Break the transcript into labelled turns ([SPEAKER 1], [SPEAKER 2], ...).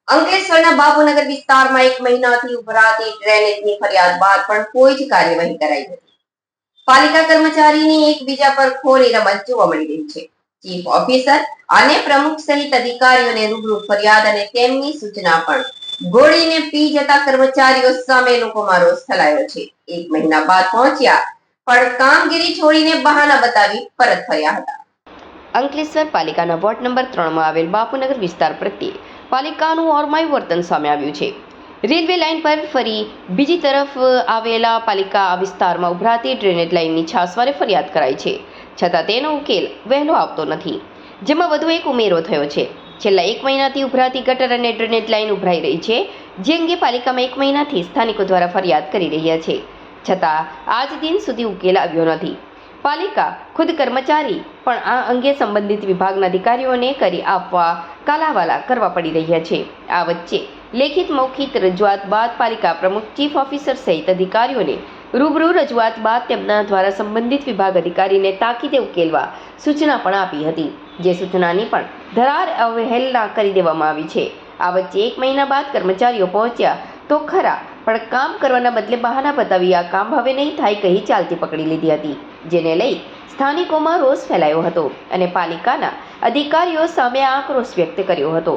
[SPEAKER 1] અંકલેશ્વરના બાપુનગર વિસ્તારમાં 1 મહિનાથી ઉભરાતી ડ્રેનેજની ફરિયાદ બાદ પણ કોઈ જ કાર્યવાહી કરાઈ નથી. પાલિકા કર્મચારીની એકબીજા પર ખોરી રમત જોવા મળી રહી છે. ચીફ ઓફિસર અને પ્રમુખ સહિત અધિકારીઓને રૂબરૂ ફરિયાદ અને તેમની સૂચના પણ ગોળીને પી જતા કર્મચારીઓ સામે લોકોમાં રોષ ફેલાયો છે. 1 મહિના બાદ પહોંચ્યા પણ કામગીરી છોડીને બહાના બતાવી પરત ફર્યા હતા.
[SPEAKER 2] અંકલેશ્વર પાલિકાના વોર્ડ નંબર 3માં આવેલ બાપુનગર વિસ્તાર પ્રત્યે પાલિકાનું ઓરમાયું વર્તન સામે આવ્યું છે. રેલવે લાઇન પર ફરી બીજી તરફ આવેલા પાલિકા વિસ્તારમાં ઉભરાતી ડ્રેનેજ લાઇનની છાસવારે ફરિયાદ કરાઈ છે, છતાં તેનો ઉકેલ વહેલો આવતો નથી. જેમાં વધુ એક ઉમેરો થયો છે. છેલ્લા 1 મહિનાથી ઉભરાતી ગટર અને ડ્રેનેજ લાઇન ઉભરાઈ રહી છે, જે અંગે પાલિકામાં 1 મહિનાથી સ્થાનિકો દ્વારા ફરિયાદ કરી રહ્યા છે, છતાં આજ દિન સુધી ઉકેલ આવ્યો નથી. પાલિકા ખુદ કર્મચારી પણ આ અંગે સંબંધિત વિભાગના અધિકારીઓને કરી આપવા કાલાવાલા કરવા પડી રહ્યા છે. આ વચ્ચે લેખિત મૌખિક રજૂઆત બાદ પાલિકા પ્રમુખ, ચીફ ઓફિસર સહિત અધિકારીઓને રૂબરૂ રજૂઆત બાદ તેમના દ્વારા સંબંધિત વિભાગ અધિકારીને તાકીદે ઉકેલવા સૂચના પણ આપી હતી, જે સૂચનાની પણ ધરાર અવહેલના કરી દેવામાં આવી છે. આ વચ્ચે 1 મહિના બાદ કર્મચારીઓ પહોંચ્યા તો ખરા, પણ કામ કરવાના બદલે બહાના બતાવી આ કામ હવે નહીં થાય કહી ચાલતી પકડી લીધી હતી, જેને લઈ સ્થાનિકોમાં રોષ ફેલાયો હતો અને પાલિકાના અધિકારીઓ સામે આક્રોશ વ્યક્ત કર્યો હતો.